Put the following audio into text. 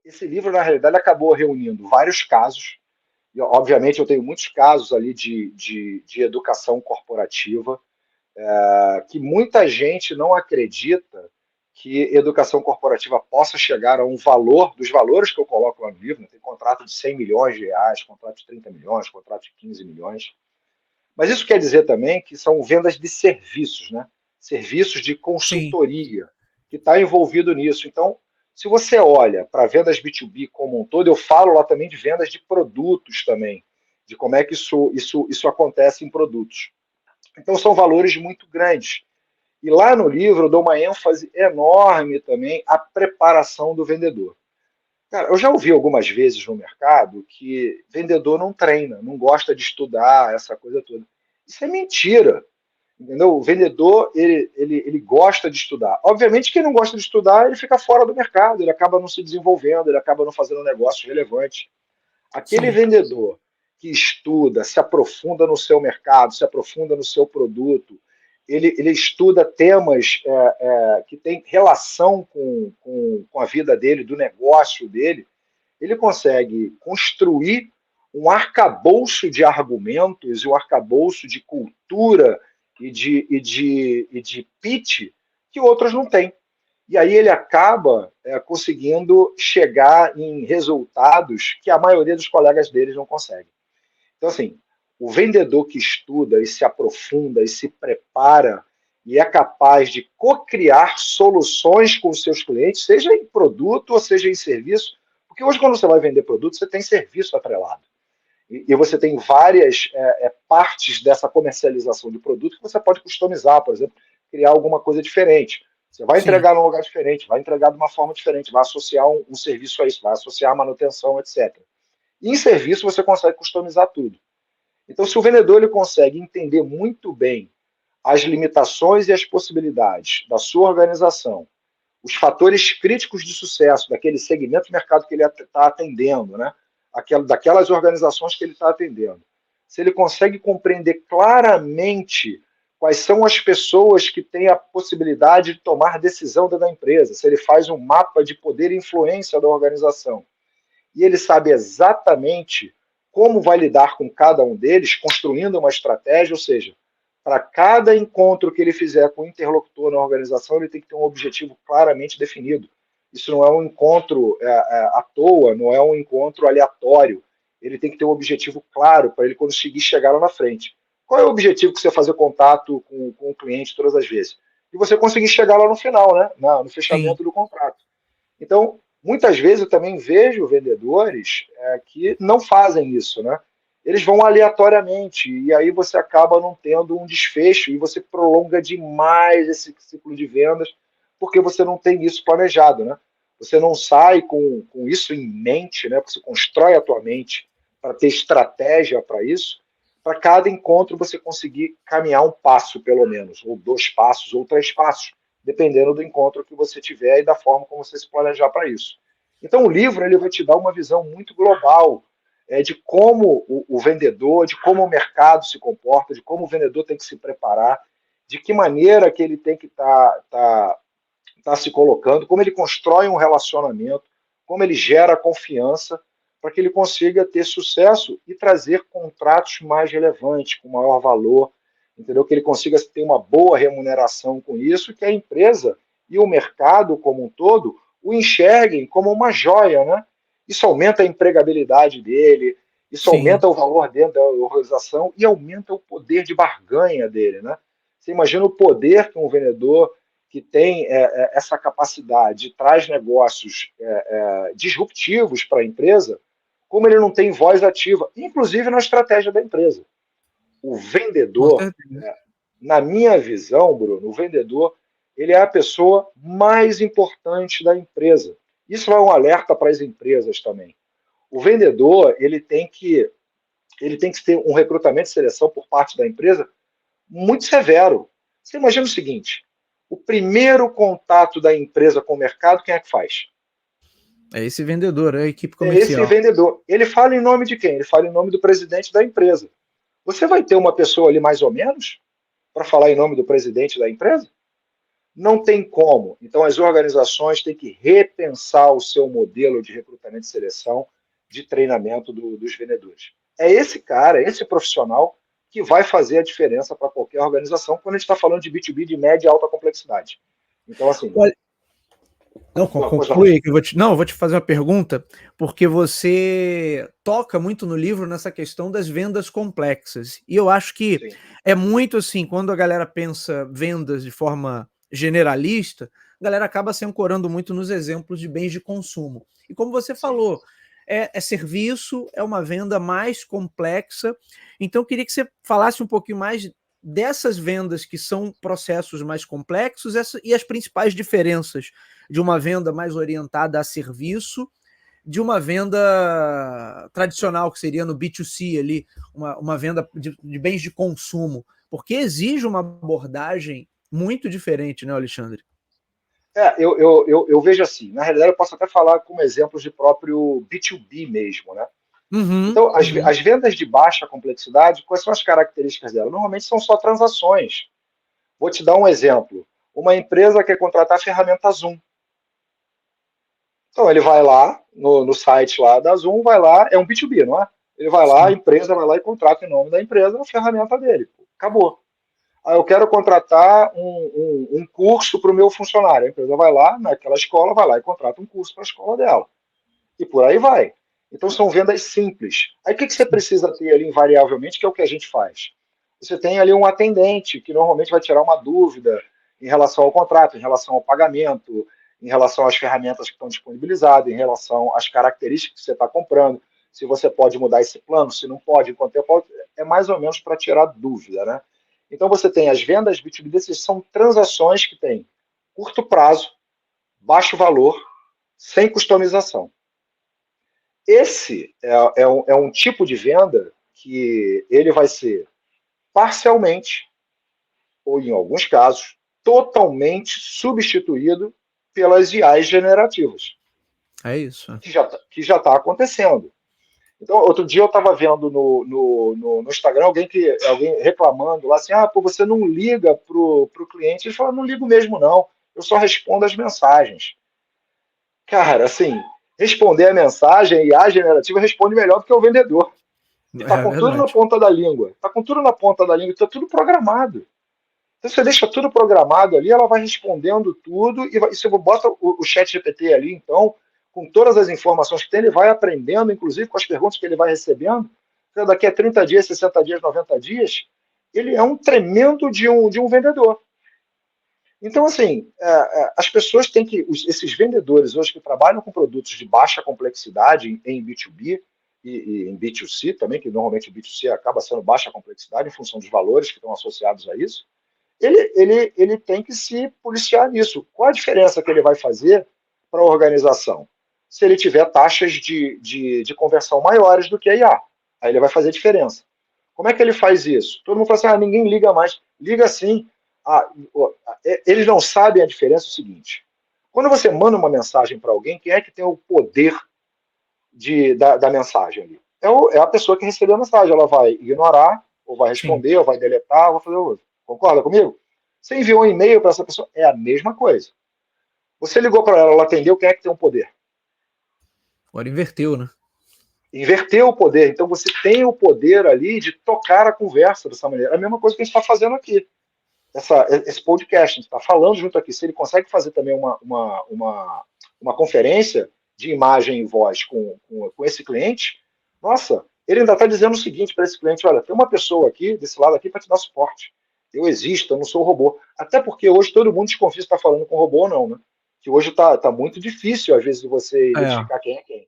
esse livro, na realidade, acabou reunindo vários casos, e, obviamente, eu tenho muitos casos ali de educação corporativa, que muita gente não acredita que educação corporativa possa chegar a um valor, dos valores que eu coloco lá no livro, né? Tem contrato de 100 milhões de reais, contrato de 30 milhões, contrato de 15 milhões, mas isso quer dizer também que são vendas de serviços, né? Serviços de Sim, consultoria, que está envolvido nisso. Então, se você olha para vendas B2B como um todo, eu falo lá também de vendas de produtos também, de como é que isso acontece em produtos. Então, são valores muito grandes. E lá no livro eu dou uma ênfase enorme também à preparação do vendedor. Cara, eu já ouvi algumas vezes no mercado que vendedor não treina, não gosta de estudar, essa coisa toda. Isso é mentira, entendeu? O vendedor, ele gosta de estudar. Obviamente, quem não gosta de estudar, ele fica fora do mercado, ele acaba não se desenvolvendo, ele acaba não fazendo um negócio relevante. Aquele sim, vendedor que estuda, se aprofunda no seu mercado, se aprofunda no seu produto, ele estuda temas que têm relação com a vida dele, do negócio dele, ele consegue construir um arcabouço de argumentos e um arcabouço de cultura e de pitch que outros não têm. E aí ele acaba conseguindo chegar em resultados que a maioria dos colegas deles não consegue. Então, assim, o vendedor que estuda e se aprofunda e se prepara e é capaz de co-criar soluções com os seus clientes, seja em produto ou seja em serviço, porque hoje, quando você vai vender produto, você tem serviço atrelado. E você tem várias partes dessa comercialização de produto que você pode customizar, por exemplo, criar alguma coisa diferente. Você vai sim. entregar num lugar diferente, vai entregar de uma forma diferente, vai associar um serviço a isso, vai associar a manutenção, etc. E em serviço você consegue customizar tudo. Então, se o vendedor ele consegue entender muito bem as limitações e as possibilidades da sua organização, os fatores críticos de sucesso daquele segmento de mercado que ele está atendendo, né? Daquelas organizações que ele está atendendo. Se ele consegue compreender claramente quais são as pessoas que têm a possibilidade de tomar decisão dentro da empresa, se ele faz um mapa de poder e influência da organização, e ele sabe exatamente como vai lidar com cada um deles, construindo uma estratégia, ou seja, para cada encontro que ele fizer com o interlocutor na organização, ele tem que ter um objetivo claramente definido. Isso não é um encontro à toa, não é um encontro aleatório. Ele tem que ter um objetivo claro para ele conseguir chegar lá na frente. Qual é o objetivo que você fazer contato com o cliente todas as vezes? E você conseguir chegar lá no final, né? No Sim. fechamento do contrato. Então, muitas vezes eu também vejo vendedores que não fazem isso, né? Eles vão aleatoriamente e aí você acaba não tendo um desfecho e você prolonga demais esse ciclo de vendas porque você não tem isso planejado, né? Você não sai com isso em mente, né? Você constrói a tua mente para ter estratégia para isso. Para cada encontro você conseguir caminhar um passo, pelo menos, ou dois passos, ou três passos, dependendo do encontro que você tiver e da forma como você se planejar para isso. Então, o livro ele vai te dar uma visão muito global de como o vendedor, de como o mercado se comporta, de como o vendedor tem que se preparar, de que maneira que ele tem que tá se colocando, como ele constrói um relacionamento, como ele gera confiança para que ele consiga ter sucesso e trazer contratos mais relevantes, com maior valor, entendeu? Que ele consiga ter uma boa remuneração com isso, que a empresa e o mercado como um todo o enxerguem como uma joia, né? Isso aumenta a empregabilidade dele, isso Sim. aumenta o valor dentro da organização e aumenta o poder de barganha dele, né? Você imagina o poder que um vendedor que tem essa capacidade traz negócios disruptivos para a empresa, como ele não tem voz ativa, inclusive na estratégia da empresa. O Com vendedor, certeza. na minha visão, Bruno, o vendedor ele é a pessoa mais importante da empresa. Isso é um alerta para as empresas também. O vendedor ele tem que ter um recrutamento e seleção por parte da empresa muito severo. Você imagina o seguinte: o primeiro contato da empresa com o mercado, quem é que faz? É esse vendedor, é a equipe É esse comercial. vendedor. Ele fala em nome de quem? Ele fala em nome do presidente da empresa. Você vai ter uma pessoa ali mais ou menos para falar em nome do presidente da empresa? Não tem como. Então, as organizações têm que repensar o seu modelo de recrutamento e seleção, de treinamento dos vendedores. É esse cara, esse profissional, que vai fazer a diferença para qualquer organização quando a gente está falando de B2B de média e alta complexidade. Então, assim. Olha, não, conclui que eu vou te fazer uma pergunta, porque você toca muito no livro nessa questão das vendas complexas. E eu acho que Sim. É muito assim, quando a galera pensa vendas de forma generalista, a galera acaba se ancorando muito nos exemplos de bens de consumo. E como você falou, é serviço, é uma venda mais complexa. Então, eu queria que você falasse um pouquinho mais dessas vendas que são processos mais complexos e as principais diferenças de uma venda mais orientada a serviço de uma venda tradicional, que seria no B2C ali, uma venda de bens de consumo, porque exige uma abordagem muito diferente, né, Alexandre? Eu vejo assim, na realidade eu posso até falar como exemplos de próprio B2B mesmo, né? Então, as vendas de baixa complexidade, quais são as características dela? Normalmente são só transações. Vou te dar um exemplo. Uma empresa quer contratar a ferramenta Zoom. Então, ele vai lá no site lá da Zoom, vai lá, é um B2B, não é? Ele vai lá, a empresa vai lá e contrata em nome da empresa a ferramenta dele. Acabou. Aí eu quero contratar um curso para o meu funcionário. A empresa vai lá, naquela escola, vai lá e contrata um curso para a escola dela. E por aí vai. Então são vendas simples. Aí o que você precisa ter ali invariavelmente, que é o que a gente faz? Você tem ali um atendente que normalmente vai tirar uma dúvida em relação ao contrato, em relação ao pagamento, em relação às ferramentas que estão disponibilizadas, em relação às características que você está comprando, se você pode mudar esse plano, se não pode, em quanto tempo. É mais ou menos para tirar dúvida, né? Então você tem as vendas B2B, essas são transações que têm curto prazo, baixo valor, sem customização. Esse é um tipo de venda que ele vai ser parcialmente, ou em alguns casos, totalmente substituído pelas IAs generativas. É isso. Que já está acontecendo. Então, outro dia eu estava vendo no Instagram alguém reclamando lá assim, pô, você não liga pro cliente. Ele falou, não ligo mesmo não, eu só respondo as mensagens. Cara, assim, responder a mensagem e a generativa responde melhor do que o vendedor. E está com tudo na ponta da língua. Está com tudo na ponta da língua, está tudo programado. Então você deixa tudo programado ali, ela vai respondendo tudo, e você bota o chat GPT ali, então, com todas as informações que tem, ele vai aprendendo, inclusive com as perguntas que ele vai recebendo. Então, daqui a 30 dias, 60 dias, 90 dias, ele é um tremendo de um vendedor. Então, assim, as pessoas têm que. Esses vendedores hoje que trabalham com produtos de baixa complexidade em B2B e em B2C também, que normalmente o B2C acaba sendo baixa complexidade em função dos valores que estão associados a isso, ele tem que se policiar nisso. Qual a diferença que ele vai fazer para a organização? Se ele tiver taxas de conversão maiores do que a IA, aí ele vai fazer diferença. Como é que ele faz isso? Todo mundo fala assim, ninguém liga mais. Liga sim. Eles não sabem a diferença. É o seguinte, quando você manda uma mensagem para alguém, quem é que tem o poder da mensagem ali? É a pessoa que recebeu a mensagem. Ela vai ignorar, ou vai responder, ou vai deletar, ou vai fazer outro. Concorda comigo? Você enviou um e-mail para essa pessoa, é a mesma coisa. Você ligou para ela, ela atendeu, quem é que tem o poder? Agora inverteu, né? Inverteu o poder. Então você tem o poder ali de tocar a conversa dessa maneira. É a mesma coisa que a gente está fazendo aqui. Esse podcast, a gente está falando junto aqui. Se ele consegue fazer também uma conferência de imagem e voz com esse cliente, nossa, ele ainda está dizendo o seguinte para esse cliente: olha, tem uma pessoa aqui, desse lado aqui, para te dar suporte. Eu existo, eu não sou robô. Até porque hoje todo mundo desconfia se está falando com robô ou não, né? Que hoje está muito difícil, às vezes, de você identificar quem é quem.